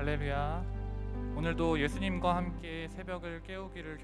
할렐루야. 오늘도 예수님과 함께 새벽을 깨우기를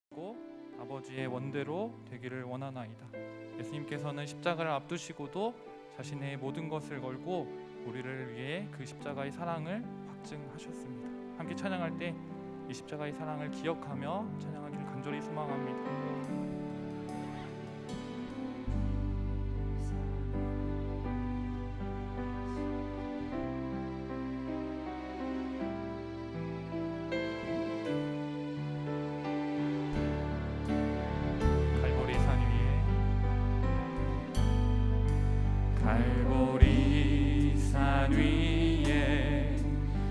고 아버지의 원대로 되기를 원하나이다. 예수님께서는 십자가를 앞두시고도 자신의 모든 것을 걸고 우리를 위해 그 십자가의 사랑을 확증하셨습니다. 함께 찬양할 때 이 십자가의 사랑을 기억하며 찬양하기를 간절히 소망합니다. 갈보리 산 위에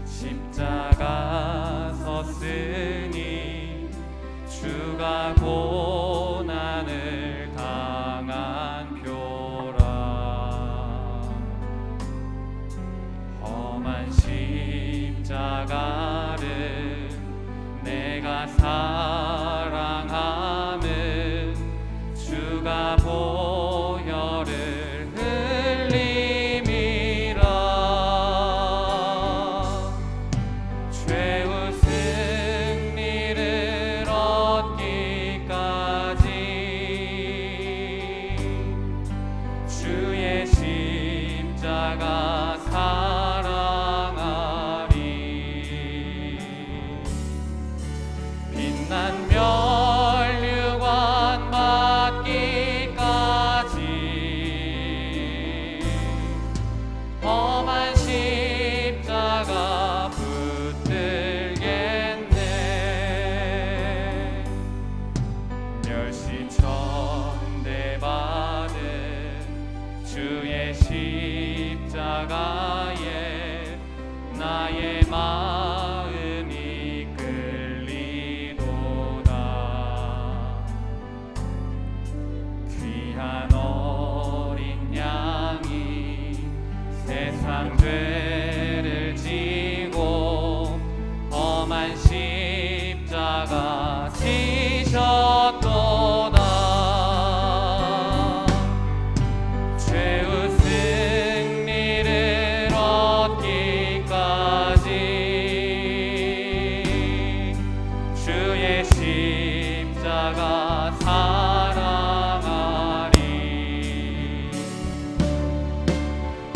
십자가 섰으니 주가 고난을 당한 표라. 험한 십자가를 내가 사랑함은 주가 보혈을 주의 십자가에 나의 마음이 끌리도다. 귀한 어린 양이 세상 죄를 지고 험한 십자가 지셨도다. 십자가 사랑하리.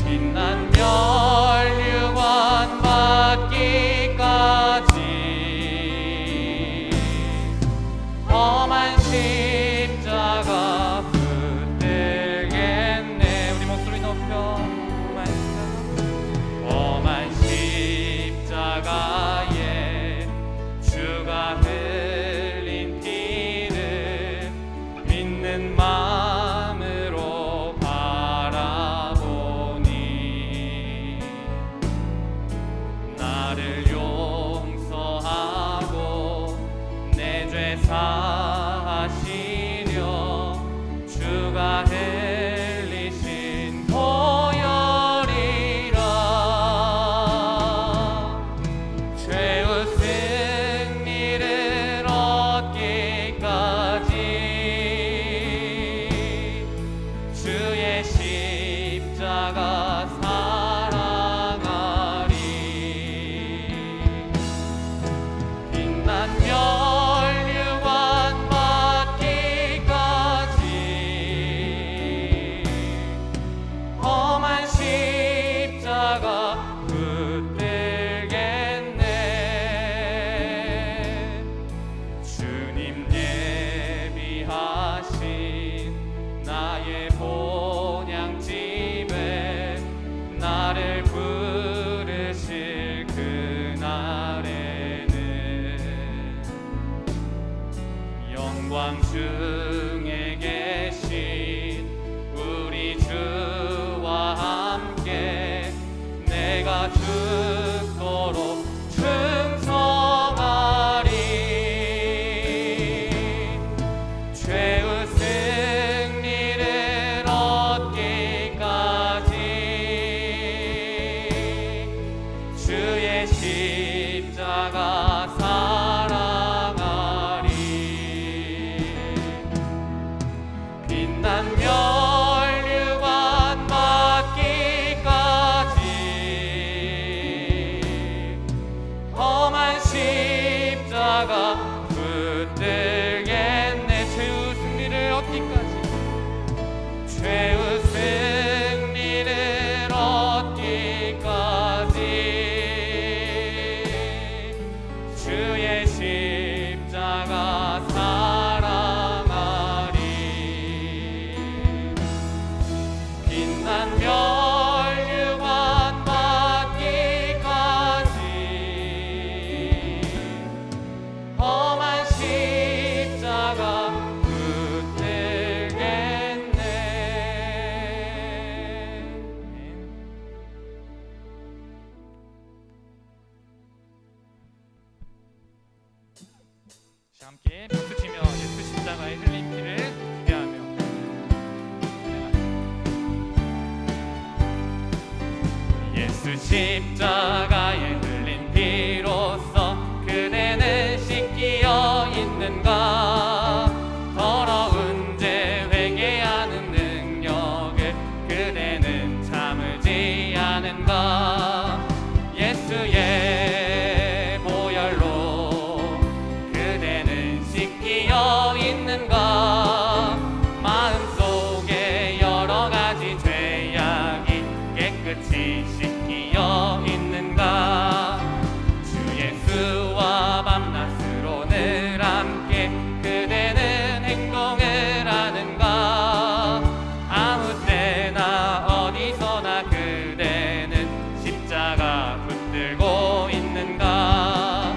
빛난 멸류관 받기까지 험한 십자가 붙들겠네. 우리 목소리 높여. 험한 십자가에 주가 마음으로 바라보니 나를 용서하고 내 죄 사하시려 주가 흘리신 보혈이라. 죄의 승리를 얻기까지 주의 십자가 사랑하리. 빛난 멸류관 받기까지 험한 십자가 붙들겠네. 주님 예비하신 나의 본향집에 나를 부르실 그날에는 영광 중에 계신 우리 주와 함께 내가 죽도록 충성하리. 죄의 승리를 함께 박수치며 예수 십자가의 흘린 피를 기대하며 예수 십자가에 흘린 피로써 그대는 씻기어 있는가? 더러운 죄 회개하는 능력을 그대는 참을지 않은가? 예수의 보혈로 그대는 씻기어 있는가? 마음속에 여러 가지 죄악이 깨끗이 씻기어 있는가? 주 예수와 밤낮으로 늘 함께 그대는 행동을 하는가? 아무 때나 어디서나 그대는 십자가 붙들고 있는가?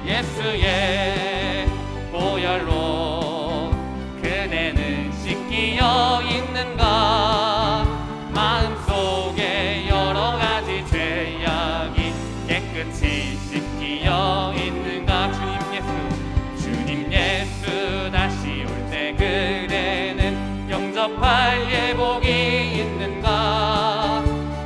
예수의 보혈로 그대는 씻기어 있는가? 마음속에 여러 가지 죄악이 깨끗이 씻기어 있는가? 주님 예수 다시 올 때 그대는 영접할 예복이 있는가?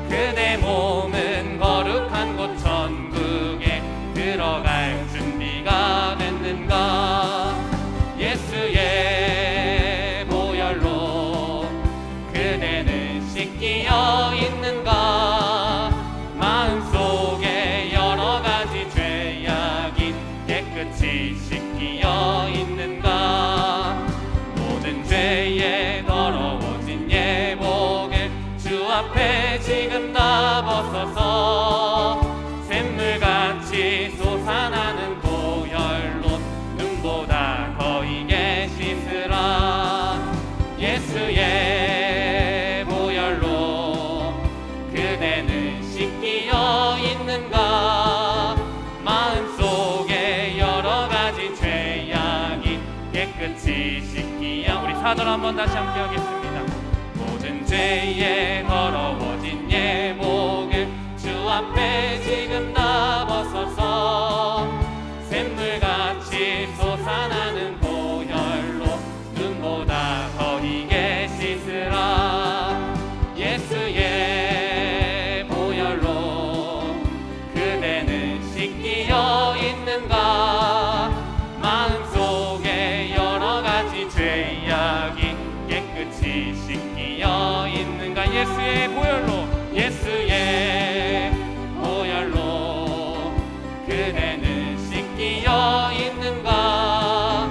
그대 몸은 거룩한 곳 천국에 들어갈 준비가 됐는가? 예수의 보혈로 그대는 씻기어 있는가? 마음속에 여러 가지 죄악이 깨끗이 씻기어 있는가? 모든 죄에 더러워진 예복을 주 앞에 지금 다 벗어서 샘물같이 솟아나는 보혈로 눈보다 거이게 씻으라. 예수의 보혈로 그대는 씻기어 있는가? 마음속에 여러 가지 죄악이 깨끗이 씻기어. 우리 4절 한번 다시 함께 하겠습니다. 모든 죄에 더러워진 예복을 주 앞에 지금 다 벗어서 샘물같이 솟아나는 보혈로 눈보다 거이게 씻으라. 예수의 보혈로 그대는 씻기어 있는가? 마음속에 여러 가지 죄악이 깨끗이 씻기어 있는가? 예수의 보혈로 그대는 씻기어 있는가?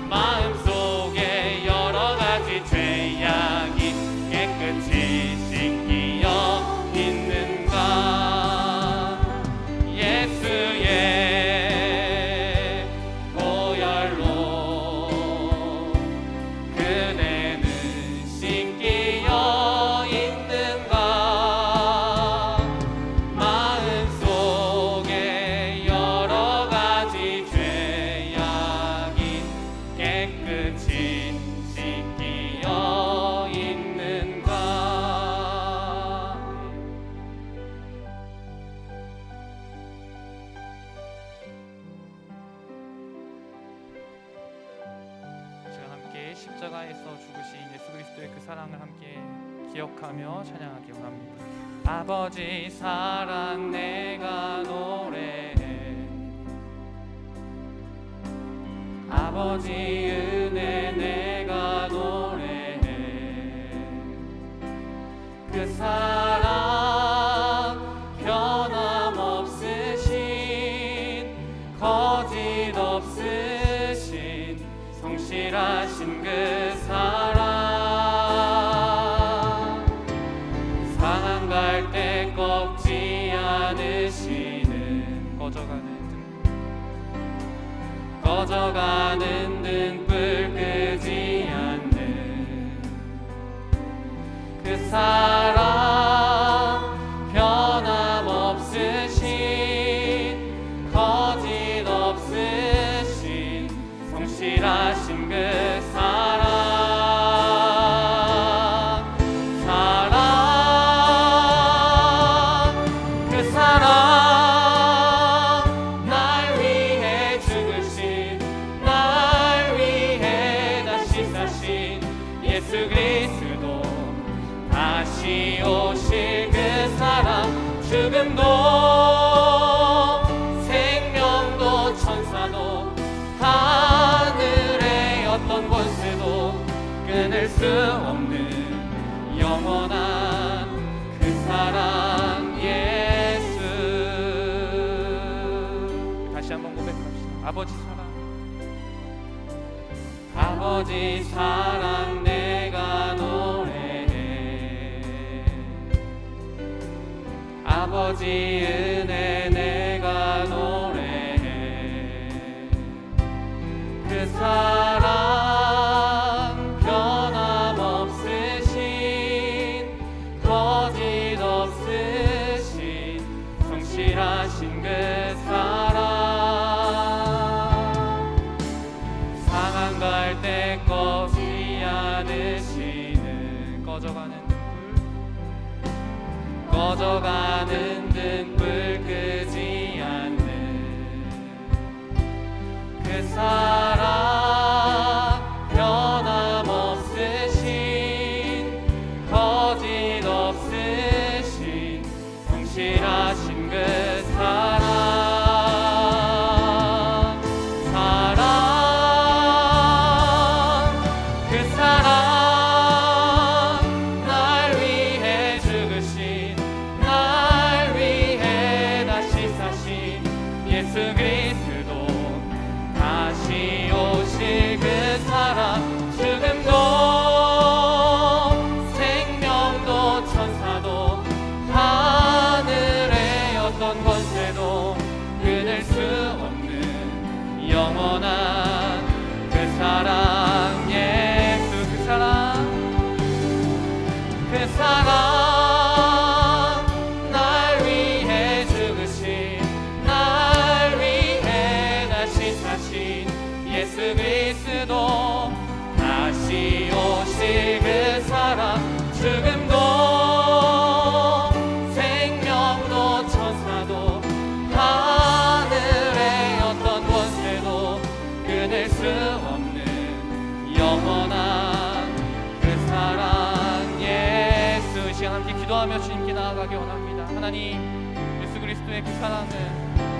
마음속에 여러 가지 죄악이 깨끗이 씻기어 있는가? 예수의 보혈로 그대는 씻기어 있는가? 마음속에 여러 가지 죄악이 깨끗이 씻기어 있는가? 시간 함께 십자가에서 죽으신 예수 그리스도의 그 사랑을 함께 기억하며 찬양하기 원합니다. 아버지 사랑 내가 노래해, 아버지 은혜 내가 노래해. 그 사랑 변함없으신 거짓 없으신 성실하신 그 사랑, 상한 갈 때 꺾지 않으시는 꺼져가는 등불 끄지 않는 그 사랑, 변함없으신 거짓 없으신 성실하신 그 사랑, 그 사랑 날 위해 죽으신 날 끊을 수 없는 영원한 그 사랑 예수. 다시 한번 고백합시다. 아버지 사랑, 아버지 사랑 내가 노래해. 아버지 은혜 내가 노래해. 그 사랑 변함없으신 거짓 없으신 성실하신 그 사랑. 상한 갈대 꺼지 않으시는 꺼져가는 등불 끄지 않는 그 사랑 변함없으신 거짓 없으신 성실하신 그 사랑. 그 사랑 날 위해 죽으신 날 위해 다시 사신 예수 그리스도 다시 오실 그 사랑. 죽음도 생명도 천사도 하늘의 어떤 권세도 끊을 수 없는 영원한 그 사랑 예수. 그 사랑 날 위해 죽으신 날 위해 다시 사신 예수 그리스도 다시 오실 그 사랑. 죽음도 생명도 천사도 하늘의 어떤 권세도 끊을 수 없는 영원한 그 사랑 예수. 이 시간 함께 기도하며 주님께 나아가기 원합니다. 하나님, 예수 그리스도의 그 사랑은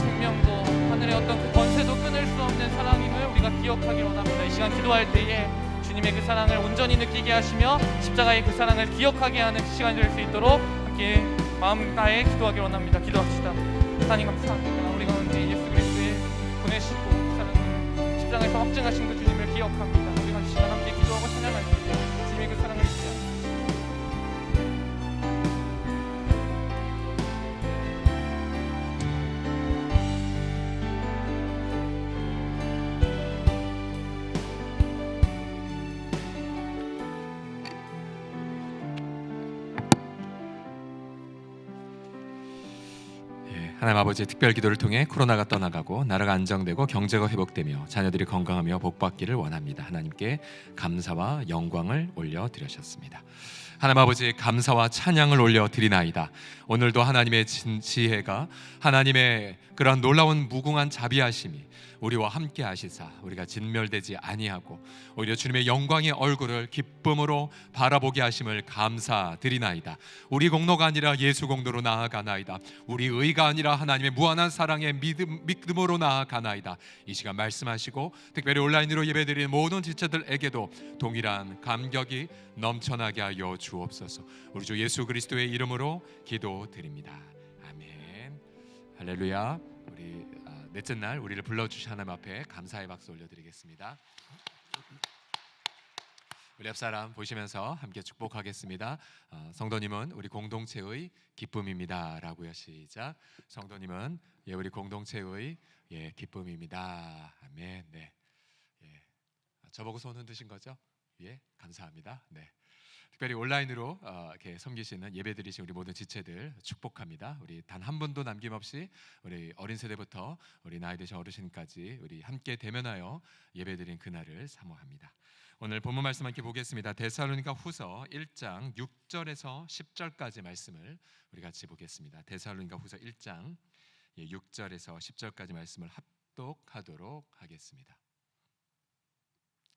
생명도 하늘의 어떤 그 권세도 끊을 수 없는 사랑임을 우리가 기억하기 원합니다. 이 시간 기도할 때에 주님의 그 사랑을 온전히 느끼게 하시며 십자가의 그 사랑을 기억하게 하는 시간이 될 수 있도록 함께 마음 다해 기도하기 원합니다. 기도합시다. 하나님 감사합니다. 우리 가운데 예수 그리스도의 보내시고 그 사랑을 십자가에서 확증하신 그 주님을 기억합니다. 우리가 이 시간 함께 기도하고 찬양할 때 주님의 그 사랑을 잊지 않습니다. 하나님 아버지의 특별 기도를 통해 코로나가 떠나가고 나라가 안정되고 경제가 회복되며 자녀들이 건강하며 복받기를 원합니다. 하나님께 감사와 영광을 올려드리셨습니다. 하나님 아버지 감사와 찬양을 올려드리나이다. 오늘도 하나님의 지혜가 하나님의 그러한 놀라운 무궁한 자비하심이 우리와 함께 하시사 우리가 진멸되지 아니하고 오히려 주님의 영광의 얼굴을 기쁨으로 바라보게 하심을 감사드리나이다. 우리 공로가 아니라 예수 공로로 나아가나이다. 우리 의가 아니라 하나님의 무한한 사랑의 믿음으로 나아가나이다. 이 시간 말씀하시고 특별히 온라인으로 예배드리는 모든 지체들에게도 동일한 감격이 넘쳐나게 하여 주옵소서. 우리 주 예수 그리스도의 이름으로 기도드립니다. 아멘. 할렐루야. 우리 넷째 날 우리를 불러주신 하나님 앞에 감사의 박수 올려드리겠습니다. 우리 옆사람 보시면서 함께 축복하겠습니다. 성도님은 우리 공동체의 기쁨입니다 라고요. 시작. 성도님은 우리 공동체의 기쁨입니다. 아멘. 네. 저보고 손 흔드신 거죠? 감사합니다. 네. 특별히 온라인으로 이렇게 섬기시는 예배드리신 우리 모든 지체들 축복합니다. 우리 단 한 분도 남김없이 우리 어린 세대부터 우리 나이 드신 어르신까지 우리 함께 대면하여 예배드린 그날을 사모합니다. 오늘 본문 말씀 함께 보겠습니다. 데살로니가 후서 1장 6절에서 10절까지 말씀을 우리 같이 보겠습니다. 데살로니가 후서 1장 6절에서 10절까지 말씀을 합독하도록 하겠습니다.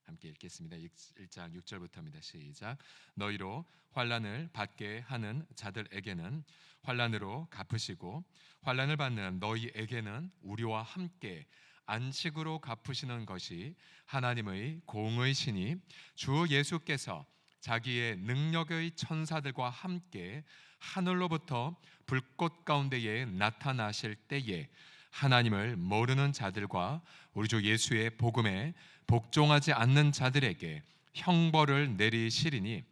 함께 읽겠습니다. 1장 6절부터입니다. 시작. 너희로 환난을 받게 하는 자들에게는 환난으로 갚으시고 환난을 받는 너희에게는 우리와 함께 안식으로 갚으시는 것이 하나님의 공의 신이 주 예수께서 자기의 능력의 천사들과 함께 하늘로부터 불꽃 가운데에 나타나실 때에 하나님을 모르는 자들과 우리 주 예수의 복음에 복종하지 않는 자들에게 형벌을 내리시리니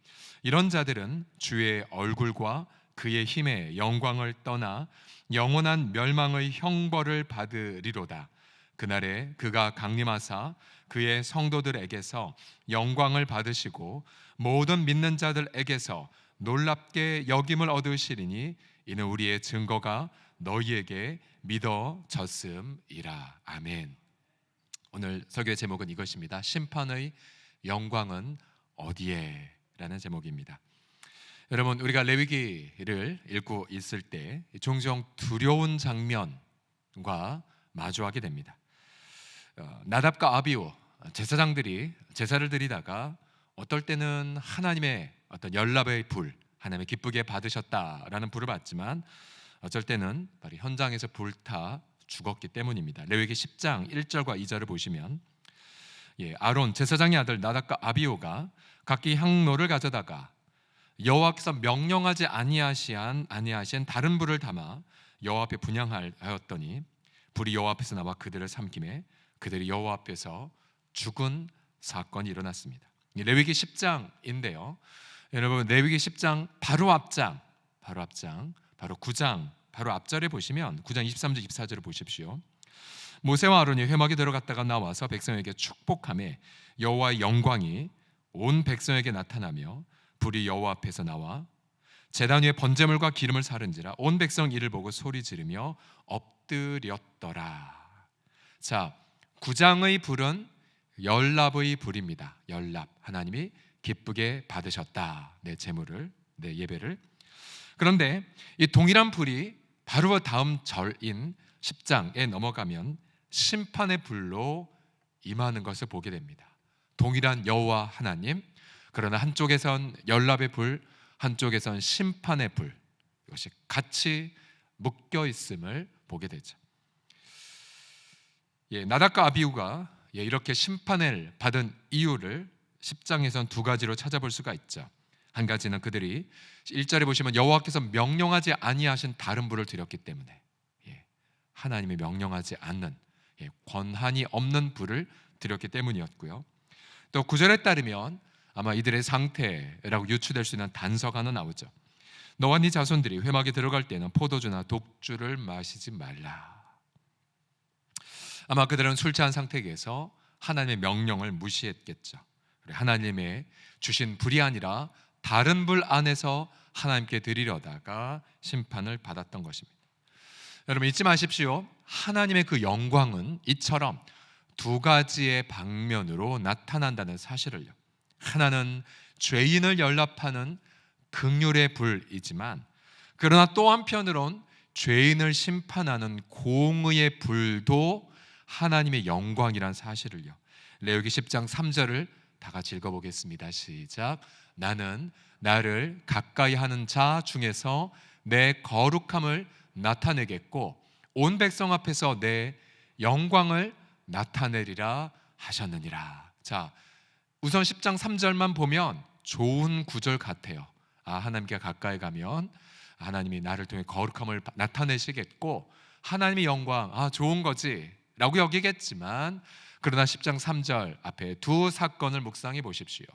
이런 자들은 주의 얼굴과 그의 힘의 영광을 떠나 영원한 멸망의 형벌을 받으리로다. 그날에 그가 강림하사 그의 성도들에게서 영광을 받으시고 모든 믿는 자들에게서 놀랍게 여김을 얻으시리니 이는 우리의 증거가 너희에게 믿어졌음이라. 아멘. 오늘 설교의 제목은 이것입니다. 심판의 영광은 어디에? 라는 제목입니다. 여러분, 우리가 레위기를 읽고 있을 때 종종 두려운 장면과 마주하게 됩니다. 나답과 아비후 제사장들이 제사를 드리다가 어떨 때는 하나님의 어떤 연락의 불, 하나님의 기쁘게 받으셨다라는 불을 받지만 어쩔 때는 바로 현장에서 불타 죽었기 때문입니다. 레위기 10장 1절과 2절을 보시면 아론 제사장의 아들 나답과 아비후가 각기 향로를 가져다가 여호와께서 명령하지 아니하신 다른 불을 담아 여호와 앞에 분향하였더니 불이 여호와 앞에서 나와 그들을 삼키매 그들이 여호와 앞에서 죽은 사건이 일어났습니다. 레위기 10장인데요. 여러분, 레위기 10장 바로 앞장, 바로 9장 바로 앞절에 보시면 9장 23절 24절을 보십시오. 모세와 아론이 회막에 들어갔다가 나와서 백성에게 축복하며 여호와의 영광이 온 백성에게 나타나며 불이 여호와 앞에서 나와 제단 위에 번제물과 기름을 사른지라 온 백성 이를 보고 소리 지르며 엎드렸더라. 자, 9장의 불은 연납의 불입니다. 연납, 하나님이 기쁘게 받으셨다. 내 제물을, 내 예배를. 그런데 이 동일한 불이 바로 다음 절인 10장에 넘어가면 심판의 불로 임하는 것을 보게 됩니다. 동일한 여호와 하나님, 그러나 한쪽에선 연납의 불, 한쪽에선 심판의 불, 이것이 같이 묶여 있음을 보게 되죠. 나답과 아비후가 이렇게 심판을 받은 이유를 10장에선 두 가지로 찾아볼 수가 있죠. 한 가지는 그들이 1절에 보시면 여호와께서 명령하지 아니하신 다른 불을 드렸기 때문에 하나님이 명령하지 않는 권한이 없는 불을 드렸기 때문이었고요. 또 9절에 따르면 아마 이들의 상태라고 유추될 수 있는 단서가 하나 나오죠. 너와 네 자손들이 회막에 들어갈 때는 포도주나 독주를 마시지 말라. 아마 그들은 술 취한 상태에서 하나님의 명령을 무시했겠죠. 하나님의 주신 불이 아니라 다른 불 안에서 하나님께 드리려다가 심판을 받았던 것입니다. 여러분, 잊지 마십시오. 하나님의 그 영광은 이처럼 두 가지의 방면으로 나타난다는 사실을요. 하나는 죄인을 연납하는 긍휼의 불이지만, 그러나 또 한편으론 죄인을 심판하는 공의의 불도 하나님의 영광이란 사실을요. 레위기 10장 3절을 다 같이 읽어보겠습니다. 시작. 나는 나를 가까이 하는 자 중에서 내 거룩함을 나타내겠고 온 백성 앞에서 내 영광을 나타내리라 하셨느니라. 자, 우선 10장 3절만 보면 좋은 구절 같아요. 하나님께 가까이 가면 하나님이 나를 통해 거룩함을 나타내시겠고 하나님의 영광, 좋은 거지 라고 여기겠지만, 그러나 10장 3절 앞에 두 사건을 묵상해 보십시오.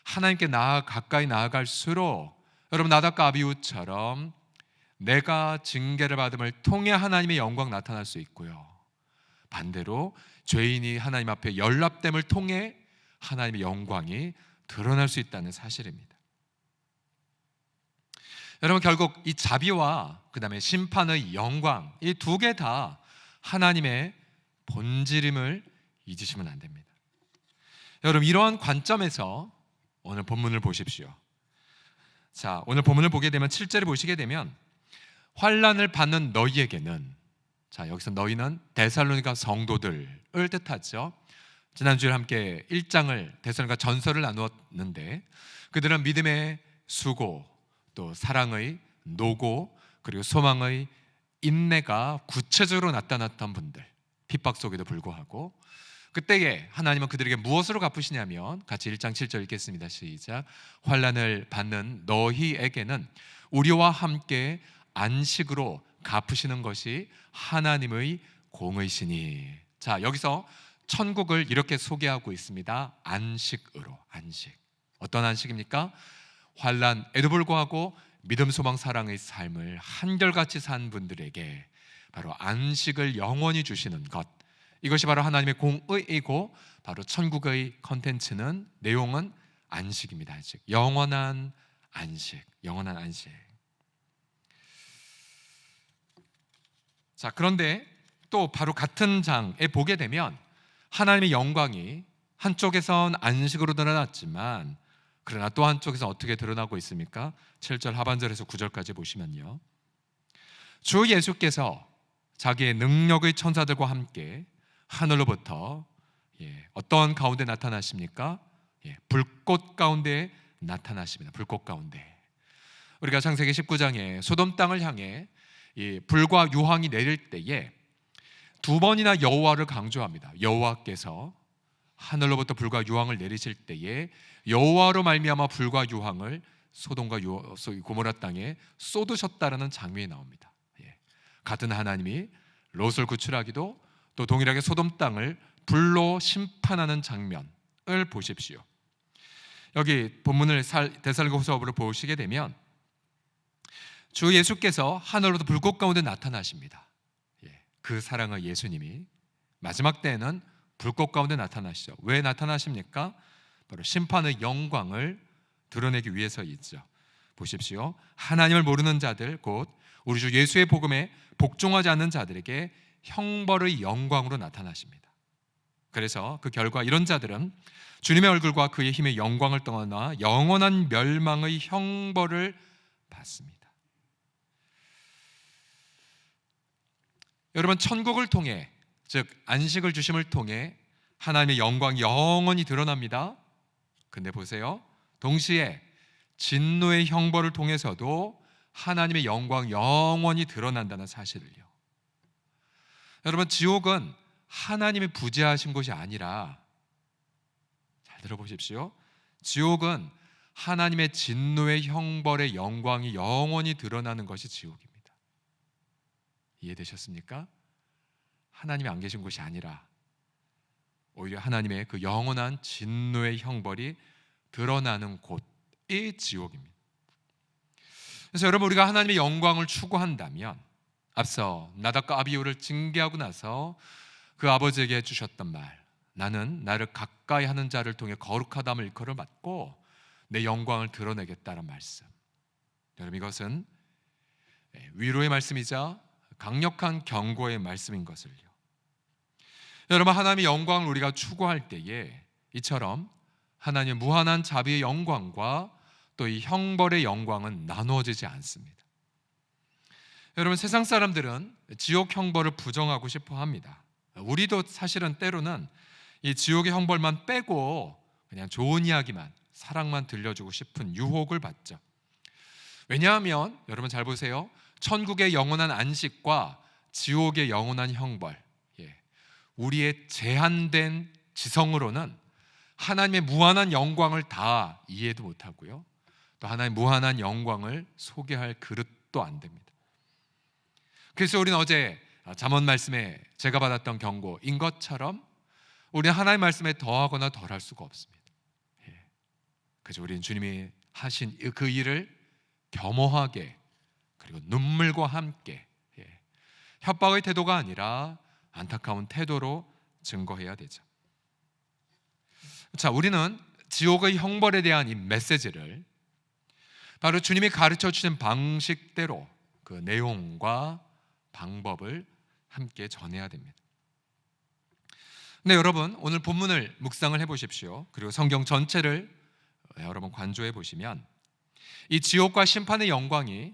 하나님께 가까이 나아갈수록 여러분, 나답과 아비후처럼 내가 징계를 받음을 통해 하나님의 영광 나타날 수 있고요, 반대로 죄인이 하나님 앞에 연락됨을 통해 하나님의 영광이 드러날 수 있다는 사실입니다. 여러분, 결국 이 자비와 그 다음에 심판의 영광, 이 두 개 다 하나님의 본질임을 잊으시면 안 됩니다. 여러분, 이러한 관점에서 오늘 본문을 보십시오. 자, 오늘 본문을 보게 되면 7절을 보시게 되면 환난을 받는 너희에게는, 자, 여기서 너희는 데살로니가 성도들을 뜻하죠. 지난주에 함께 1장을 데살로니가 전설을 나누었는데 그들은 믿음의 수고, 또 사랑의 노고, 그리고 소망의 인내가 구체적으로 나타났던 분들, 핍박 속에도 불구하고 그때에 하나님은 그들에게 무엇으로 갚으시냐면 같이 1장 7절 읽겠습니다. 시작. 환난을 받는 너희에게는 우리와 함께 안식으로 갚으시는 것이 하나님의 공의시니. 자, 여기서 천국을 이렇게 소개하고 있습니다. 안식으로. 안식. 어떤 안식입니까? 환난에도 불구하고 믿음, 소망, 사랑의 삶을 한결같이 산 분들에게 바로 안식을 영원히 주시는 것, 이것이 바로 하나님의 공의이고 바로 천국의 컨텐츠는, 내용은 안식입니다. 안식. 영원한 안식. 영원한 안식. 자, 그런데 또 바로 같은 장에 보게 되면 하나님의 영광이 한쪽에선 안식으로 드러났지만 그러나 또 한쪽에서 어떻게 드러나고 있습니까? 7절 하반절에서 9절까지 보시면요, 주 예수께서 자기의 능력의 천사들과 함께 하늘로부터 어떤 가운데 나타나십니까? 불꽃 가운데 나타나십니다. 불꽃 가운데. 우리가 창세기 19장에 소돔 땅을 향해 이 불과 유황이 내릴 때에 두 번이나 여호와를 강조합니다. 여호와께서 하늘로부터 불과 유황을 내리실 때에 여호와로 말미암아 불과 유황을 소돔과 고모라 땅에 쏟으셨다라는 장면이 나옵니다. 같은 하나님이 롯을 구출하기도 또 동일하게 소돔 땅을 불로 심판하는 장면을 보십시오. 여기 본문을 데살로니가후서로 보시게 되면 주 예수께서 하늘로부터 불꽃 가운데 나타나십니다. 그 사랑의 예수님이 마지막 때에는 불꽃 가운데 나타나시죠. 왜 나타나십니까? 바로 심판의 영광을 드러내기 위해서이죠. 보십시오. 하나님을 모르는 자들, 곧 우리 주 예수의 복음에 복종하지 않는 자들에게 형벌의 영광으로 나타나십니다. 그래서 그 결과 이런 자들은 주님의 얼굴과 그의 힘의 영광을 떠나 영원한 멸망의 형벌을 받습니다. 여러분, 천국을 통해, 즉 안식을 주심을 통해 하나님의 영광이 영원히 드러납니다. 근데 보세요, 동시에 진노의 형벌을 통해서도 하나님의 영광 영원히 드러난다는 사실을요. 여러분, 지옥은 하나님이 부재하신 곳이 아니라, 잘 들어보십시오, 지옥은 하나님의 진노의 형벌의 영광이 영원히 드러나는 것이 지옥입니다. 이해되셨습니까? 하나님이 안 계신 곳이 아니라 오히려 하나님의 그 영원한 진노의 형벌이 드러나는 곳이 지옥입니다. 그래서 여러분, 우리가 하나님의 영광을 추구한다면 앞서 나답과 아비후를 징계하고 나서 그 아버지에게 해주셨던 말, 나는 나를 가까이 하는 자를 통해 거룩하다함을 일컬을 받고 내 영광을 드러내겠다는 말씀, 여러분, 이것은 위로의 말씀이자 강력한 경고의 말씀인 것을요. 여러분, 하나님의 영광을 우리가 추구할 때에 이처럼 하나님의 무한한 자비의 영광과 또 이 형벌의 영광은 나누어지지 않습니다. 여러분, 세상 사람들은 지옥 형벌을 부정하고 싶어 합니다. 우리도 사실은 때로는 이 지옥의 형벌만 빼고 그냥 좋은 이야기만, 사랑만 들려주고 싶은 유혹을 받죠. 왜냐하면 여러분 잘 보세요, 천국의 영원한 안식과 지옥의 영원한 형벌, 우리의 제한된 지성으로는 하나님의 무한한 영광을 다 이해도 못하고요, 또 하나님의 무한한 영광을 소개할 그릇도 안 됩니다. 그래서 우리는 어제 잠언 말씀에 제가 받았던 경고인 것처럼 우리는 하나님의 말씀에 더하거나 덜할 수가 없습니다. 그래서 우리는 주님이 하신 그 일을 겸허하게, 그리고 눈물과 함께, 협박의 태도가 아니라 안타까운 태도로 증거해야 되죠. 자, 우리는 지옥의 형벌에 대한 이 메시지를 바로 주님이 가르쳐 주신 방식대로 그 내용과 방법을 함께 전해야 됩니다. 근데 여러분, 오늘 본문을 묵상을 해보십시오. 그리고 성경 전체를 여러분 관조해 보시면 이 지옥과 심판의 영광이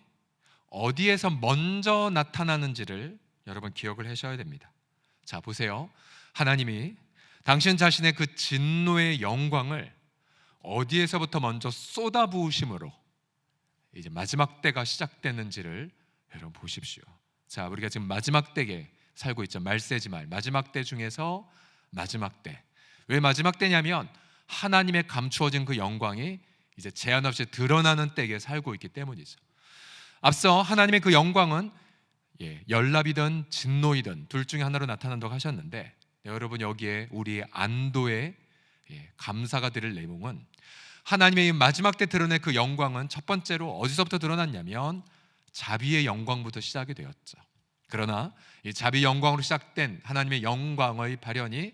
어디에서 먼저 나타나는지를 여러분 기억을 하셔야 됩니다. 자, 보세요. 하나님이 당신 자신의 그 진노의 영광을 어디에서부터 먼저 쏟아부으심으로 이제 마지막 때가 시작되는지를 여러분 보십시오. 자, 우리가 지금 마지막 때에 살고 있죠. 말세지말, 마지막 때 중에서 마지막 때. 왜 마지막 때냐면 하나님의 감추어진 그 영광이 이제 제한 없이 드러나는 때에 살고 있기 때문이죠. 앞서 하나님의 그 영광은 연랍이든 진노이든 둘 중에 하나로 나타난다고 하셨는데, 여러분 여기에 우리의 안도의 감사가 드릴 내용은 하나님의 마지막 때 드러낼 그 영광은 첫 번째로 어디서부터 드러났냐면 자비의 영광부터 시작이 되었죠. 그러나 이 자비 영광으로 시작된 하나님의 영광의 발현이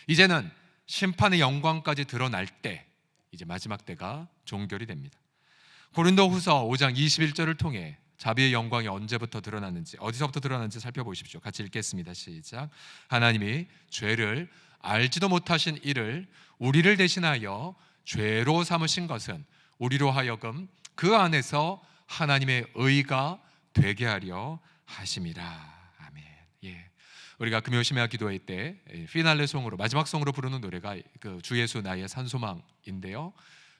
이제는 심판의 영광까지 드러날 때 이제 마지막 때가 종결이 됩니다. 고린도후서 5장 21절을 통해 자비의 영광이 언제부터 드러났는지, 어디서부터 드러났는지 살펴보십시오. 같이 읽겠습니다. 시작. 하나님이 죄를 알지도 못하신 이를 우리를 대신하여 죄로 삼으신 것은 우리로 하여금 그 안에서 하나님의 의가 되게 하려 하심이라. 아멘. 우리가 금요 심야 기도회 때 피날레 송으로, 마지막 송으로 부르는 노래가 그 주 예수 나의 산소망인데요,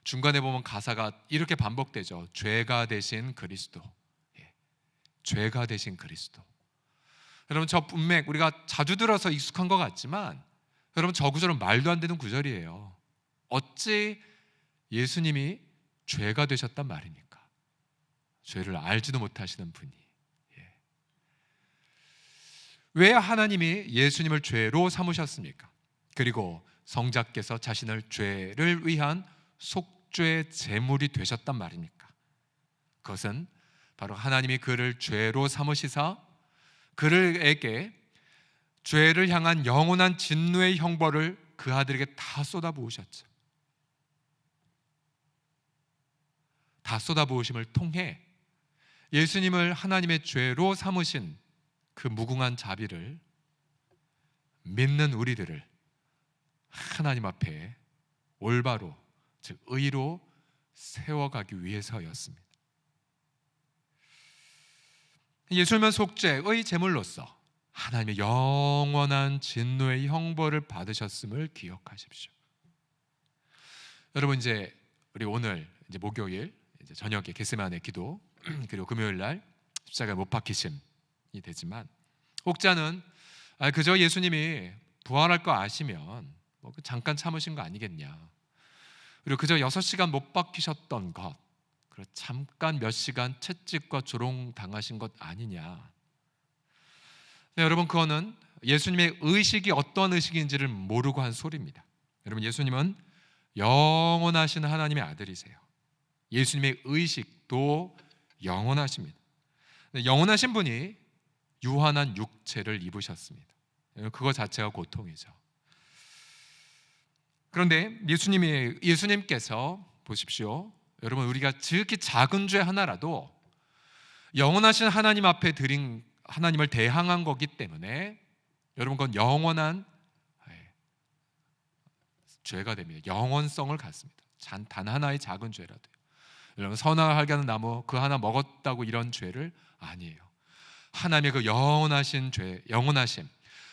중간에 보면 가사가 이렇게 반복되죠. 죄가 되신 그리스도, 죄가 되신 그리스도. 여러분 저 분명 우리가 자주 들어서 익숙한 것 같지만 여러분 저 구절은 말도 안 되는 구절이에요. 어찌 예수님이 죄가 되셨단 말입니까? 죄를 알지도 못하시는 분이. 왜 하나님이 예수님을 죄로 삼으셨습니까? 그리고 성자께서 자신을 죄를 위한 속죄 제물이 되셨단 말입니까? 그것은 바로 하나님이 그를 죄로 삼으시사 그들에게 죄를 향한 영원한 진노의 형벌을 그 아들에게 다 쏟아부으셨죠. 다 쏟아부으심을 통해 예수님을 하나님의 죄로 삼으신 그 무궁한 자비를 믿는 우리들을 하나님 앞에 올바로, 즉 의로 세워가기 위해서였습니다. 예수님은 속죄의 제물로서 하나님의 영원한 진노의 형벌을 받으셨음을 기억하십시오. 여러분 이제 우리 오늘 이제 목요일 이제 저녁에 겟세마네 기도 그리고 금요일 날 십자가에 못 박히심이 되지만, 혹자는 그저 예수님이 부활할 거 아시면 뭐 잠깐 참으신 거 아니겠냐, 그리고 그저 6시간 못 박히셨던 것, 그리고 잠깐 몇 시간 채찍과 조롱 당하신 것 아니냐. 네, 여러분 그거는 예수님의 의식이 어떤 의식인지를 모르고 한 소리입니다. 여러분 예수님은 영원하신 하나님의 아들이세요. 예수님의 의식도 영원하십니다. 영원하신 분이 유한한 육체를 입으셨습니다. 그거 자체가 고통이죠. 그런데 예수님께서 보십시오. 여러분 우리가 지극히 작은 죄 하나라도 영원하신 하나님 앞에 드린 하나님을 대항한 거기 때문에 여러분 그건 영원한 죄가 됩니다. 영원성을 갖습니다. 단 하나의 작은 죄라도요. 여러분 선악을 하는 나무 그 하나 먹었다고 이런 죄를 아니에요. 하나님의 그 영원하신 죄, 영원하심,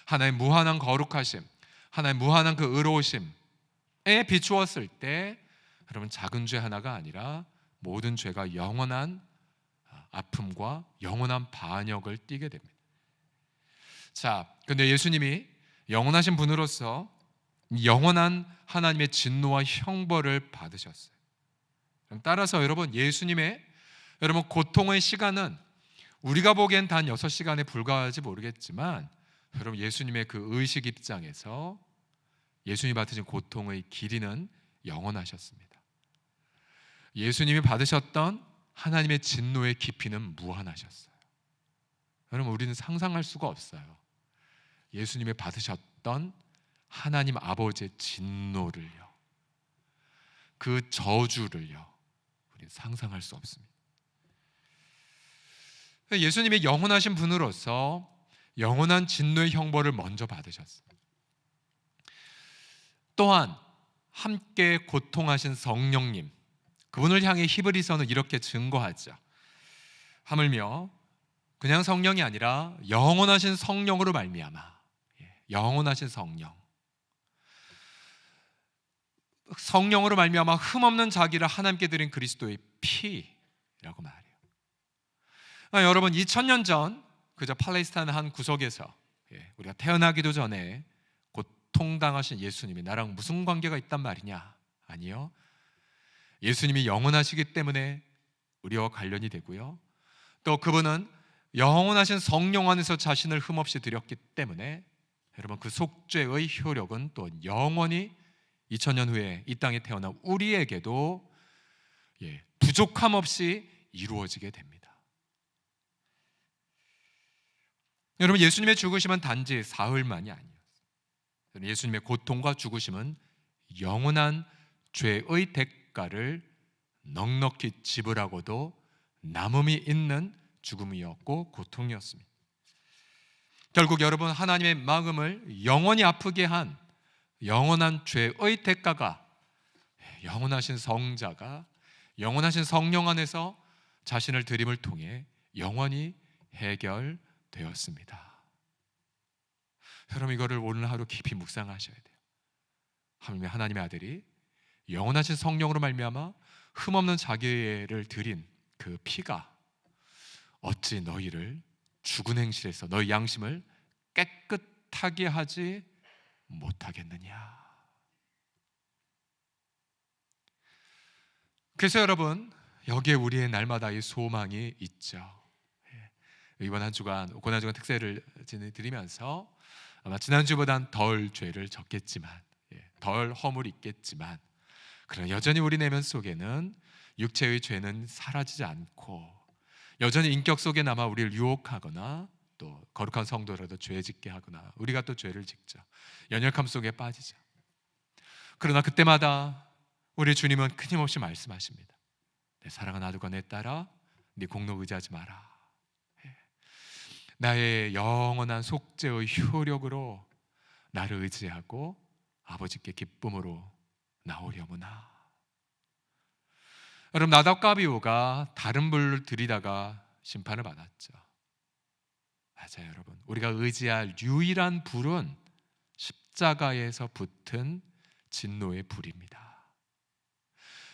하나님의 무한한 거룩하심, 하나님의 무한한 그 의로우심에 비추었을 때 여러분 작은 죄 하나가 아니라 모든 죄가 영원한 아픔과 영원한 반역을 띠게 됩니다. 자, 근데 예수님이 영원하신 분으로서 영원한 하나님의 진노와 형벌을 받으셨어요. 따라서 여러분 예수님의 고통의 시간은 우리가 보기엔 단 6시간에 불과할지 모르겠지만 여러분 예수님의 그 의식 입장에서 예수님이 받으신 고통의 길이는 영원하셨습니다. 예수님이 받으셨던 하나님의 진노의 깊이는 무한하셨어요. 여러분 우리는 상상할 수가 없어요. 예수님이 받으셨던 하나님 아버지의 진노를요, 그 저주를요, 우리는 상상할 수 없습니다. 예수님이 영원하신 분으로서 영원한 진노의 형벌을 먼저 받으셨어요. 또한 함께 고통하신 성령님, 그분을 향해 히브리서는 이렇게 증거하죠. 하물며 그냥 성령이 아니라 영원하신 성령으로 말미암아, 영원하신 성령으로 말미암아 흠없는 자기를 하나님께 드린 그리스도의 피라고 말해요. 여러분 2000년 전 그저 팔레스타인 한 구석에서 우리가 태어나기도 전에 고통당하신 예수님이 나랑 무슨 관계가 있단 말이냐? 아니요. 예수님이 영원하시기 때문에 우리와 관련이 되고요. 또 그분은 영원하신 성령 안에서 자신을 흠없이 드렸기 때문에 여러분 그 속죄의 효력은 또 영원히 2000년 후에 이 땅에 태어난 우리에게도 부족함 없이 이루어지게 됩니다. 여러분 예수님의 죽으심은 단지 사흘만이 아니었어요. 예수님의 고통과 죽으심은 영원한 죄의 대가를 넉넉히 지불하고도 남음이 있는 죽음이었고 고통이었습니다. 결국 여러분 하나님의 마음을 영원히 아프게 한 영원한 죄의 대가가 영원하신 성자가 영원하신 성령 안에서 자신을 드림을 통해 영원히 해결되었습니다. 여러분 이거를 오늘 하루 깊이 묵상하셔야 돼요. 하나님의 아들이 영원하신 성령으로 말미암아 흠없는 자기를 드린 그 피가 어찌 너희를 죽은 행실에서 너희 양심을 깨끗하게 하지 못하겠느냐. 그래서 여러분 여기에 우리의 날마다 이 소망이 있죠. 이번 한 주간 고난주간 특세를 지내드리면서 아마 지난주보단 덜 죄를 졌겠지만 덜 허물이 있겠지만 그러나 여전히 우리 내면 속에는 육체의 죄는 사라지지 않고 여전히 인격 속에 남아 우리를 유혹하거나 또 거룩한 성도라도 죄 짓게 하거나 우리가 또 죄를 짓죠. 연약함 속에 빠지죠. 그러나 그때마다 우리 주님은 끊임없이 말씀하십니다. 내 사랑하는 아들과 내 딸아, 네 공로 의지하지 마라. 나의 영원한 속죄의 효력으로 나를 의지하고 아버지께 기쁨으로 나오려무나. 여러분 나답과 아비후가 다른 불을 들이다가 심판을 받았죠. 맞아요 여러분. 우리가 의지할 유일한 불은 십자가에서 붙은 진노의 불입니다.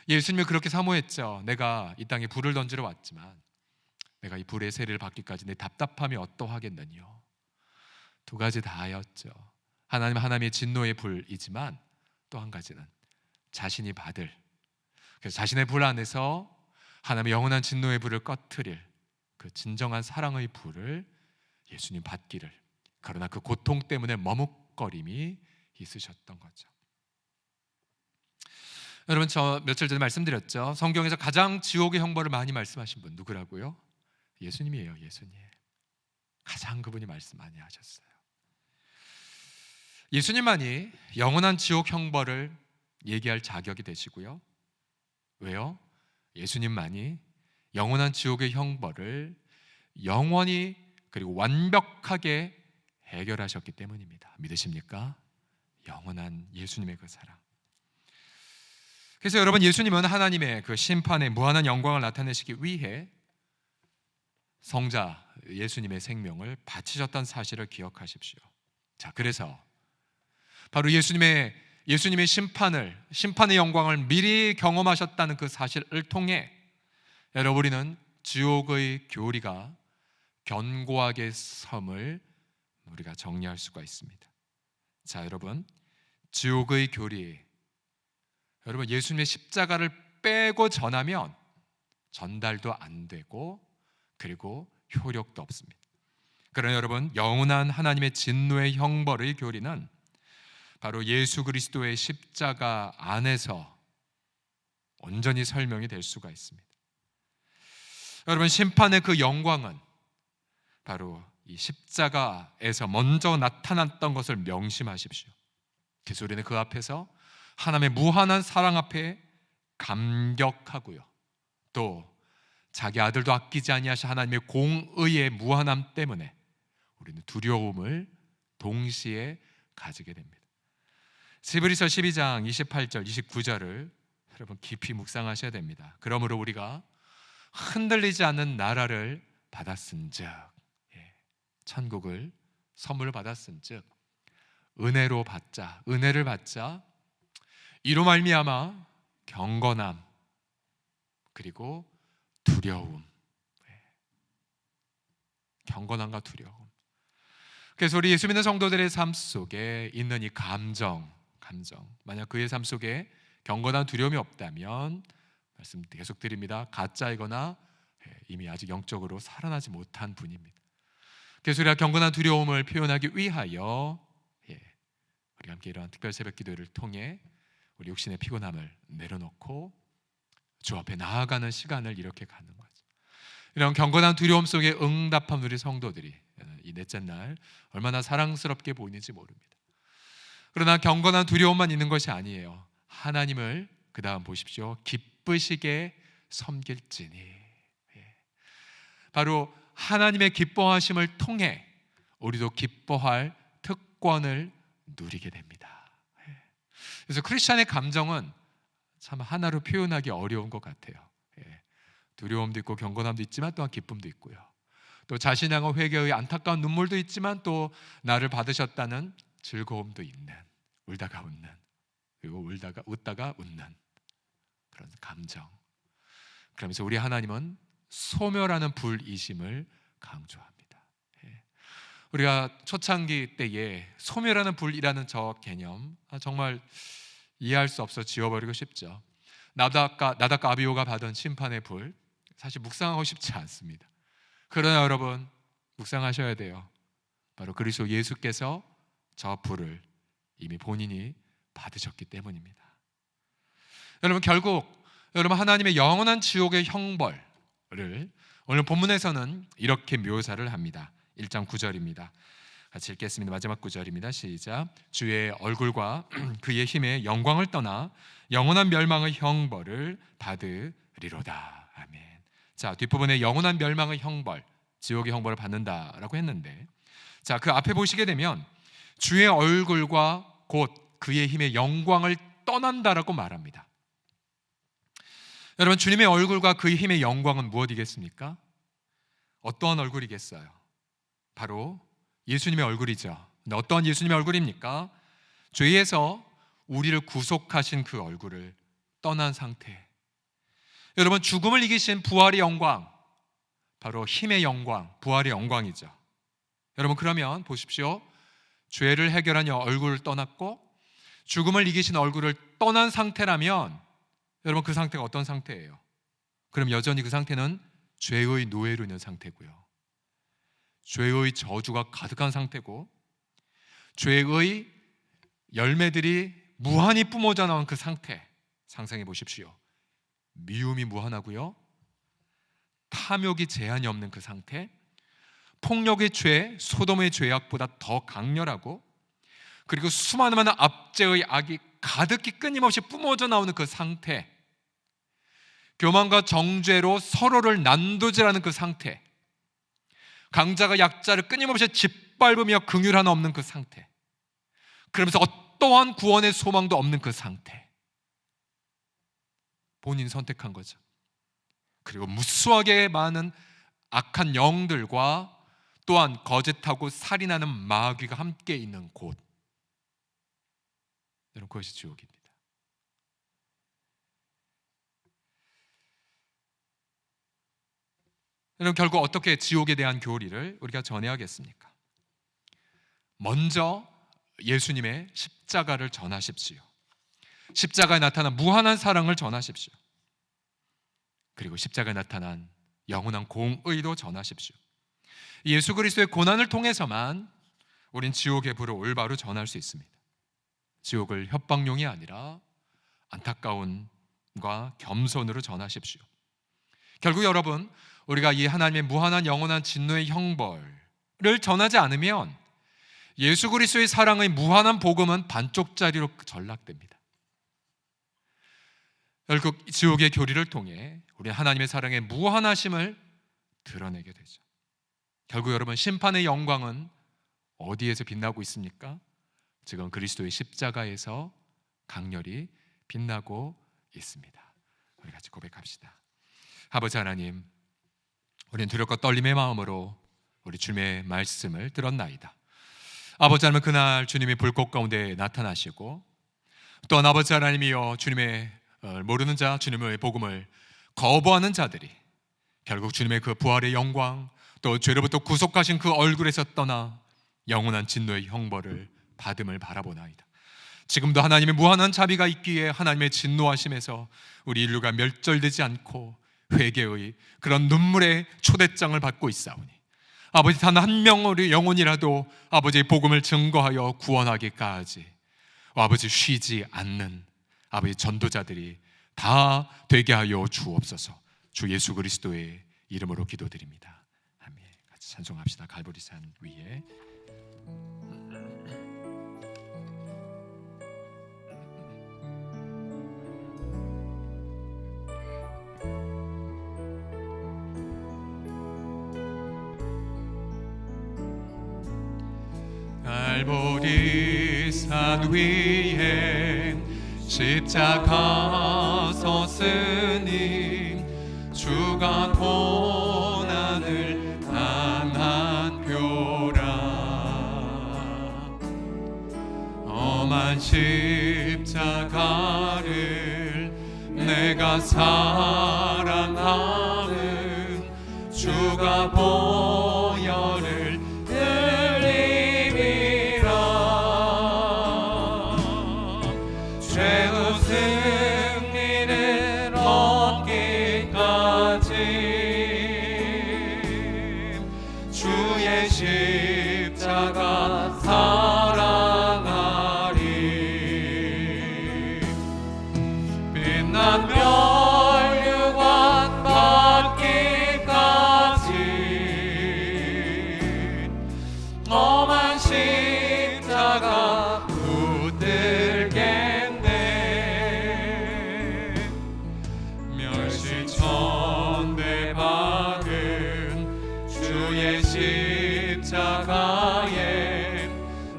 예수님이 그렇게 사모했죠. 내가 이 땅에 불을 던지러 왔지만 내가 이 불의 세례를 받기까지 내 답답함이 어떠하겠느뇨. 두 가지 다였죠. 하나님의 진노의 불이지만 또 한 가지는 자신이 받을, 그래서 자신의 불 안에서 하나님의 영원한 진노의 불을 꺼트릴 그 진정한 사랑의 불을 예수님 받기를, 그러나 그 고통 때문에 머뭇거림이 있으셨던 거죠. 여러분 저 며칠 전에 말씀드렸죠. 성경에서 가장 지옥의 형벌을 많이 말씀하신 분 누구라고요? 예수님이에요. 예수님. 가장 그분이 말씀 많이 하셨어요. 예수님만이 영원한 지옥 형벌을 얘기할 자격이 되시고요. 왜요? 예수님만이 영원한 지옥의 형벌을 영원히 그리고 완벽하게 해결하셨기 때문입니다. 믿으십니까? 영원한 예수님의 그 사랑. 그래서 여러분 예수님은 하나님의 그 심판의 무한한 영광을 나타내시기 위해 성자 예수님의 생명을 바치셨다는 사실을 기억하십시오. 자, 그래서 바로 예수님의 심판의 영광을 미리 경험하셨다는 그 사실을 통해 여러분 우리는 지옥의 교리가 견고하게 섬을 우리가 정리할 수가 있습니다. 자, 여러분 지옥의 교리, 여러분 예수님의 십자가를 빼고 전하면 전달도 안 되고 그리고 효력도 없습니다. 그러나 여러분 영원한 하나님의 진노의 형벌의 교리는 바로 예수 그리스도의 십자가 안에서 온전히 설명이 될 수가 있습니다. 여러분 심판의 그 영광은 바로 이 십자가에서 먼저 나타났던 것을 명심하십시오. 그래서 우리는 그 앞에서 하나님의 무한한 사랑 앞에 감격하고요, 또 자기 아들도 아끼지 아니하신 하나님의 공의의 무한함 때문에 우리는 두려움을 동시에 가지게 됩니다. 히브리서 12장 28절 29절을 여러분 깊이 묵상하셔야 됩니다. 그러므로 우리가 흔들리지 않는 나라를 받았은즉, 천국을 선물로 받았은즉 은혜를 받자 이로 말미암아 경건함 그리고 두려움, 경건함과 두려움. 그래서 우리 예수 믿는 성도들의 삶 속에 있는 이 감정, 만약 그의 삶 속에 경건한 두려움이 없다면 말씀 계속 드립니다. 가짜이거나 이미 아직 영적으로 살아나지 못한 분입니다. 그래서 우리가 경건한 두려움을 표현하기 위하여 우리가 함께 이러한 특별 새벽 기도를 통해 우리 육신의 피곤함을 내려놓고 주 앞에 나아가는 시간을 이렇게 갖는 거죠. 이런 경건한 두려움 속에 응답한 우리 성도들이 이 넷째 날 얼마나 사랑스럽게 보이는지 모릅니다. 그러나 경건한 두려움만 있는 것이 아니에요. 하나님을 그 다음 보십시오. 기쁘시게 섬길지니. 바로 하나님의 기뻐하심을 통해 우리도 기뻐할 특권을 누리게 됩니다. 그래서 크리스찬의 감정은 참 하나로 표현하기 어려운 것 같아요. 두려움도 있고 경건함도 있지만 또한 기쁨도 있고요. 또 자신을 향한 회개의 안타까운 눈물도 있지만 또 나를 받으셨다는 즐거움도 있는, 울다가 웃는, 그리고 웃다가 웃는 그런 감정. 그러면서 우리 하나님은 소멸하는 불이심을 강조합니다. 우리가 초창기 때에 소멸하는 불이라는 저 개념 정말 이해할 수 없어 지워버리고 싶죠. 나답과 아비후가 받은 심판의 불, 사실 묵상하고 싶지 않습니다. 그러나 여러분 묵상하셔야 돼요. 바로 그리스도 예수께서 저 불을 이미 본인이 받으셨기 때문입니다. 여러분 결국 하나님의 영원한 지옥의 형벌을 오늘 본문에서는 이렇게 묘사를 합니다. 1장 9절입니다. 같이 읽겠습니다. 마지막 9절입니다. 시작. 주의 얼굴과 그의 힘의 영광을 떠나 영원한 멸망의 형벌을 받으리로다. 아멘. 자, 뒷부분에 영원한 멸망의 형벌, 지옥의 형벌을 받는다라고 했는데, 자, 그 앞에 보시게 되면 주의 얼굴과 곧 그의 힘의 영광을 떠난다라고 말합니다. 여러분, 주님의 얼굴과 그의 힘의 영광은 무엇이겠습니까? 어떠한 얼굴이겠어요? 바로 예수님의 얼굴이죠. 근데 어떠한 예수님의 얼굴입니까? 죄에서 우리를 구속하신 그 얼굴을 떠난 상태. 여러분, 죽음을 이기신 부활의 영광, 바로 힘의 영광, 부활의 영광이죠. 여러분, 그러면 보십시오. 죄를 해결한 얼굴을 떠났고 죽음을 이기신 얼굴을 떠난 상태라면 여러분, 그 상태가 어떤 상태예요? 그럼 여전히 그 상태는 죄의 노예로 있는 상태고요, 죄의 저주가 가득한 상태고, 죄의 열매들이 무한히 뿜어져 나온 그 상태 상상해 보십시오. 미움이 무한하고요, 탐욕이 제한이 없는 그 상태, 폭력의 죄, 소돔의 죄악보다 더 강렬하고, 그리고 수많은 압제의 악이 가득히 끊임없이 뿜어져 나오는 그 상태, 교만과 정죄로 서로를 난도질하는 그 상태, 강자가 약자를 끊임없이 짓밟으며 긍휼 하나 없는 그 상태, 그러면서 어떠한 구원의 소망도 없는 그 상태, 본인 선택한 거죠. 그리고 무수하게 많은 악한 영들과 또한 거짓하고 살인하는 마귀가 함께 있는 곳, 여러분, 그것이 지옥입니다. 여러분, 결국 어떻게 지옥에 대한 교리를 우리가 전해야겠습니까? 먼저 예수님의 십자가를 전하십시오. 십자가에 나타난 무한한 사랑을 전하십시오. 그리고 십자가에 나타난 영원한 공의도 전하십시오. 예수 그리스도의 고난을 통해서만 우린 지옥의 불을 올바로 전할 수 있습니다. 지옥을 협박용이 아니라 안타까움과 겸손으로 전하십시오. 결국 여러분, 우리가 이 하나님의 무한한 영원한 진노의 형벌을 전하지 않으면 예수 그리스도의 사랑의 무한한 복음은 반쪽짜리로 전락됩니다. 결국 지옥의 교리를 통해 우리 하나님의 사랑의 무한하심을 드러내게 되죠. 결국 여러분, 심판의 영광은 어디에서 빛나고 있습니까? 지금 그리스도의 십자가에서 강렬히 빛나고 있습니다. 우리 같이 고백합시다. 아버지 하나님, 우리는 두렵고 떨림의 마음으로 우리 주님의 말씀을 들었나이다. 아버지 하나님, 그날 주님이 불꽃 가운데 나타나시고, 또한 아버지 하나님이여 주님의 모르는 자, 주님의 복음을 거부하는 자들이 결국 주님의 그 부활의 영광, 또 죄로부터 구속하신 그 얼굴에서 떠나 영원한 진노의 형벌을 받음을 바라보나이다. 지금도 하나님의 무한한 자비가 있기에 하나님의 진노하심에서 우리 인류가 멸절되지 않고 회개의 그런 눈물의 초대장을 받고 있사오니 아버지, 단 한 명의 영혼이라도 아버지의 복음을 증거하여 구원하기까지 아버지 쉬지 않는 아버지 전도자들이 다 되게 하여 주옵소서. 주 예수 그리스도의 이름으로 기도드립니다. 아멘. 같이 찬송합시다. 갈보리산 위에. 갈보리산 위에 십자가 섰으니 주가 고난을 당한 표라. 험한 십자가를 내가 사랑하는 주가 보혈을 죄의 승리를 얻기까지 주의 십자가 사랑하리. 빛난 멸류관 받기까지 험한 십자가 붙들게 받은 주의 십자가에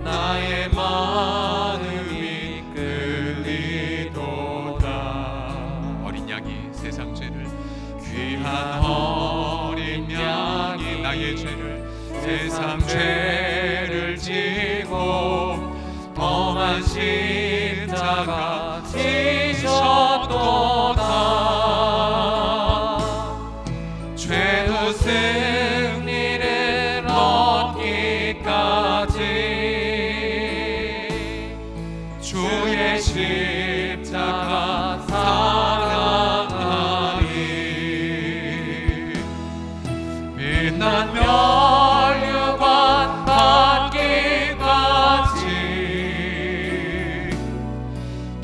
나의 마음이 끌리도다. 어린 양이 세상 죄를 귀한 어린 양이 나의 죄를 세상 죄를 지고 험한 십자가 지셨도다. 죄의 승리를 얻기까지 주의 십자가 사랑하리. 빛난 멸류관 받기까지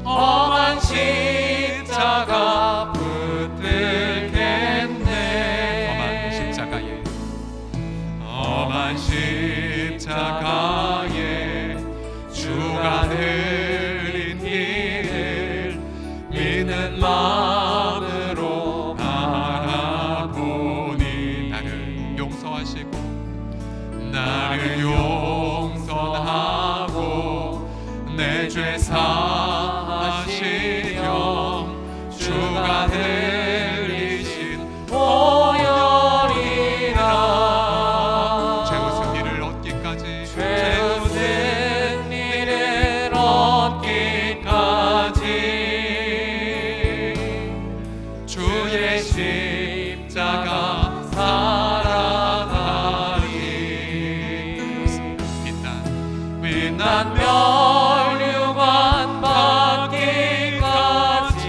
험한 십자가 험한 십자가에 주가 흘린 길을 믿는 마음으로 바라보니 나를 용서하시고 나를 용서하고 내 죄 사하시려 주가 흘리신 보혈이라. 죄의 승리를 얻기까지 주의 십자가 사랑하리. 빛난 멸류관 받기까지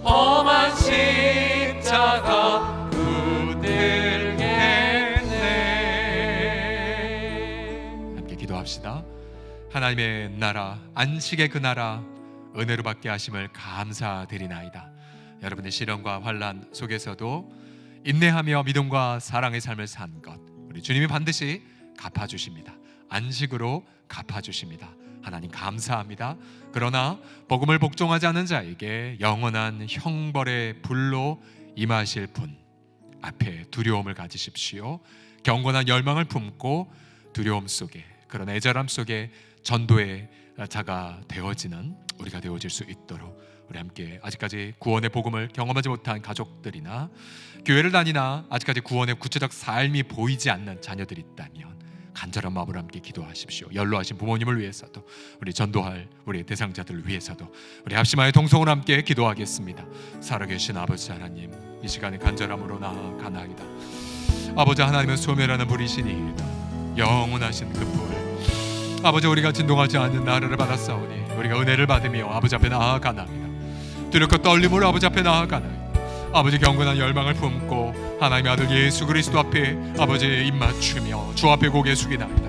험한 십자가 붙들겠네. 함께 기도합시다. 하나님의 나라, 안식의 그 나라 은혜로 받게 하심을 감사드리나이다. 여러분의 시련과 환난 속에서도 인내하며 믿음과 사랑의 삶을 산 것 우리 주님이 반드시 갚아주십니다. 안식으로 갚아주십니다. 하나님 감사합니다. 그러나 복음을 복종하지 않는 자에게 영원한 형벌의 불로 임하실 분 앞에 두려움을 가지십시오. 경건한 열망을 품고 두려움 속에 그런 애절함 속에 전도의 자가 되어지는 우리가 되어질 수 있도록 우리 함께 아직까지 구원의 복음을 경험하지 못한 가족들이나 교회를 다니나 아직까지 구원의 구체적 삶이 보이지 않는 자녀들이 있다면 간절한 마음으로 함께 기도하십시오. 연로하신 부모님을 위해서도 우리 전도할 우리 대상자들을 위해서도 우리 합심하여 동성으로 함께 기도하겠습니다. 살아계신 아버지 하나님, 이 시간에 간절함으로 나아가나이다. 아버지 하나님은 소멸하는 불이시니이다. 영원하신 그 불, 아버지 우리가 진동하지 않는 나라를 받았사오니 우리가 은혜를 받으며 아버지 앞에 나아가나이다. 두렵고 떨림으로 아버지 앞에 나아가나이다. 아버지 경건한 열망을 품고 하나님의 아들 예수 그리스도 앞에 아버지 입맞추며 주 앞에 고개 숙이나이다.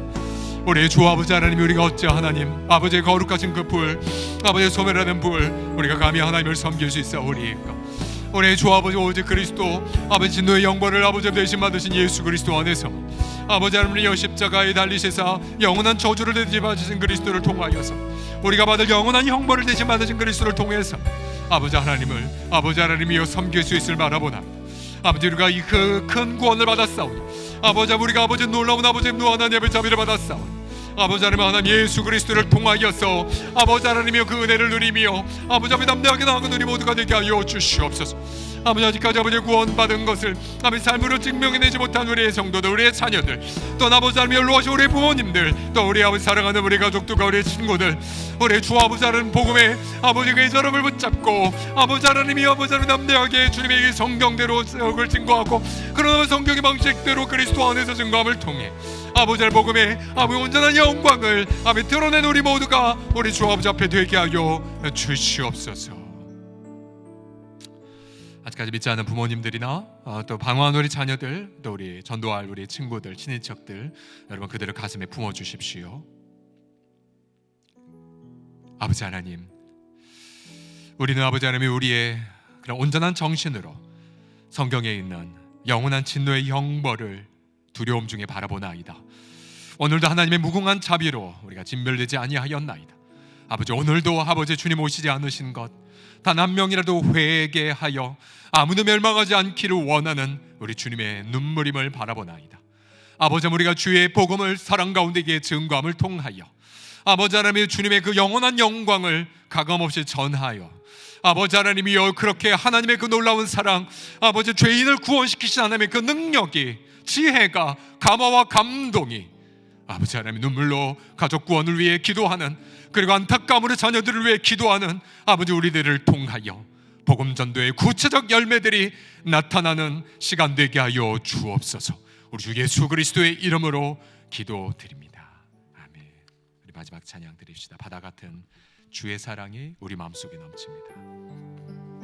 우리의 주 아버지 하나님, 우리가 어찌 하나님 아버지의 거룩하신 그 불, 아버지의 소멸하는 불, 우리가 감히 하나님을 섬길 수 있사오리까? 우리의 주 아버지 오직 그리스도 아버지 진노의 영벌을 아버지 대신 받으신 예수 그리스도 안에서 아버지 하나님의 십자가에 달리시사 영원한 저주를 대신 받으신 그리스도를 통하여서 우리가 받을 영원한 형벌을 대신 받으신 그리스도를 통해서 아버지 하나님을 아버지 하나님이여 섬길 수 있을 바라보나 아버지 우리가 이 그 큰 구원을 받았사오니 아버지 우리가 아버지 놀라운 아버지 무한한 예배 자비를 받았사오니 아버지 하나님 하나님 예수 그리스도를 통하여서 아버지 하나님이여 그 은혜를 누리며 아버지 앞에 담대하게 나아가는 우리 모두가 되게 하여 주시옵소서. 아버지 아직까지 아버지 구원받은 것을 아버지 삶으로 증명해내지 못한 우리의 성도들, 우리의 자녀들, 또 아버지 하나님 연로하신 우리 부모님들, 또 우리 아버지 사랑하는 우리 가족들과 우리 친구들, 우리 주 아버지 하나님 복음에 아버지 그 저름을 붙잡고 아버지 하나님이 아버지 하나님 담대하게 주님의 성경대로 을 증거하고 그러나 성경의 방식대로 그리스도 안에서 증거함을 통해 아버지 하나님 복음에 아버지 온전한 영광을 아버지 드러낸 우리 모두가 우리 주 아버지 앞에 되게 하여 주시옵소서. 아직까지 믿지 않는 부모님들이나 또 방황한 우리 자녀들, 또 우리 전도할 우리 친구들, 친인척들, 여러분 그들을 가슴에 품어주십시오. 아버지 하나님, 우리는 아버지 하나님이 우리의 그런 온전한 정신으로 성경에 있는 영원한 진노의 형벌을 두려움 중에 바라보나이다. 오늘도 하나님의 무궁한 자비로 우리가 진멸되지 아니하였나이다. 아버지 오늘도 아버지 주님 오시지 않으신 것 단 한 명이라도 회개하여 아무도 멸망하지 않기를 원하는 우리 주님의 눈물임을 바라보나이다. 아버지 우리가 주의 복음을 사랑 가운데에 증거함을 통하여 아버지 하나님의 주님의 그 영원한 영광을 가감없이 전하여 아버지 하나님이여 그렇게 하나님의 그 놀라운 사랑, 아버지 죄인을 구원시키신 하나님의 그 능력이, 지혜가, 감화와 감동이 아버지 하나님의 눈물로 가족 구원을 위해 기도하는, 그리고 안타까움으로 자녀들을 위해 기도하는 아버지 우리들을 통하여 복음 전도의 구체적 열매들이 나타나는 시간 되게 하여 주옵소서. 우리 주 예수 그리스도의 이름으로 기도드립니다. 아멘. 우리 마지막 찬양 드립시다. 바다 같은 주의 사랑이 우리 마음속에 넘칩니다.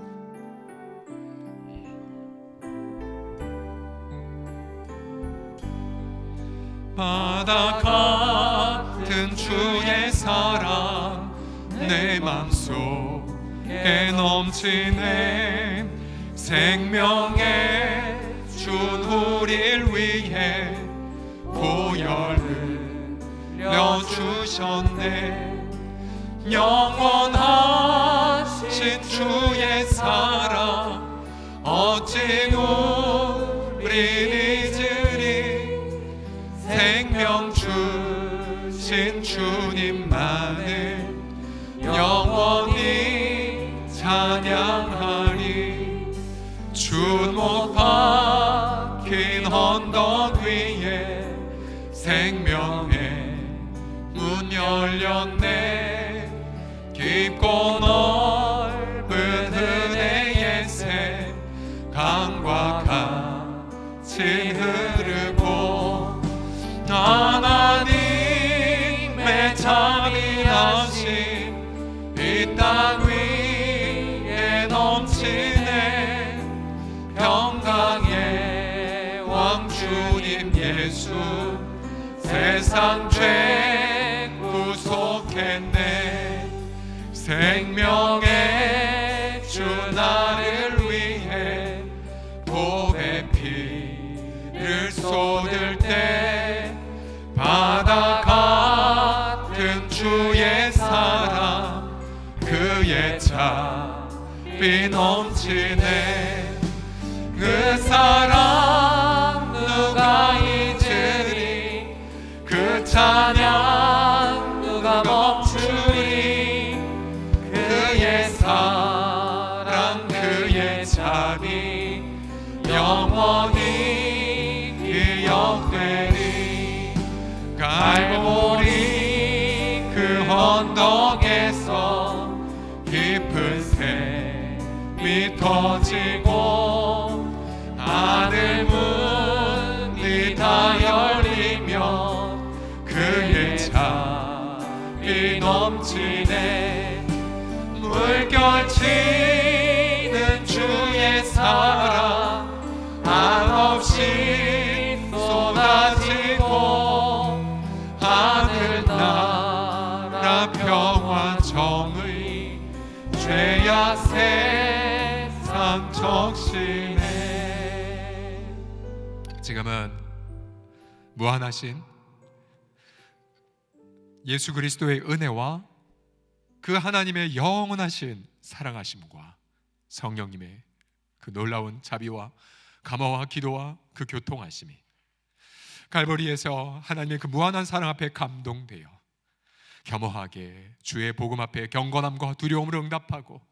바다 같은 주의 사랑 내 맘속에 넘치네. 생명의 준 우릴 위해 보혈을 흘려주셨네. 영원하신 주의 사랑 어찌 우린 잊으리. 생명 주신 주님만을 영원히 찬양하리. 준 못 박힌 언덕 위에 생명의 문 열렸네. 깊고 넓은 은혜의 새 강과 같이 흐르고 하나님의 자비하심 이 땅 위에 넘치네. 평강의 왕 주님 예수 세상 죄 구속했네. 생명의 주 나를 위해 보배 피를 쏟을 때 바다 같은 주의 사랑 그의 자비 넘치네. 그 사랑 누가 잊으리. 그 찬양 누가 멈추리. 그의 사랑 그의 자비 영원히 기억되리. 갈보리 그 언덕에서 깊은 샘이 터지고 하늘 문 깊이 넘치네. 물결치는 주의 사랑 한없이 쏟아지고 하늘나라 평화 정의 죄야 세상 적시네. 지금은 무한하신 예수 그리스도의 은혜와 그 하나님의 영원하신 사랑하심과 성령님의 그 놀라운 자비와 감화와 기도와 그 교통하심이 갈보리에서 하나님의 그 무한한 사랑 앞에 감동되어 겸허하게 주의 복음 앞에 경건함과 두려움으로 응답하고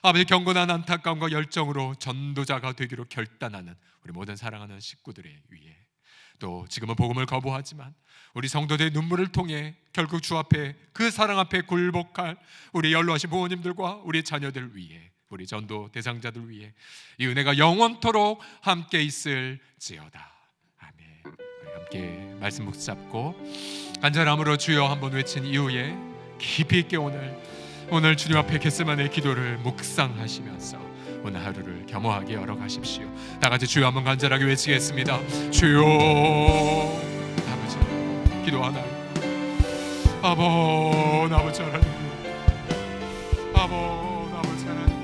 아버지 경건한 안타까움과 열정으로 전도자가 되기로 결단하는 우리 모든 사랑하는 식구들의 위에, 또 지금은 복음을 거부하지만 우리 성도들의 눈물을 통해 결국 주 앞에 그 사랑 앞에 굴복할 우리 연로하신 부모님들과 우리 자녀들 위해, 우리 전도 대상자들 위해 이 은혜가 영원토록 함께 있을지어다. 아멘. 우리 함께 말씀 붙잡고 간절함으로 주여 한번 외친 이후에 깊이 있게 오늘 주님 앞에 겟세마네 기도를 묵상하시면서 오늘 하루를 겸허하게 열어가십시오. 다 같이 주여 한번 간절하게 외치겠습니다. 주여. 아버지 기도하나요? 아버지 하나님, 아버지 하나님,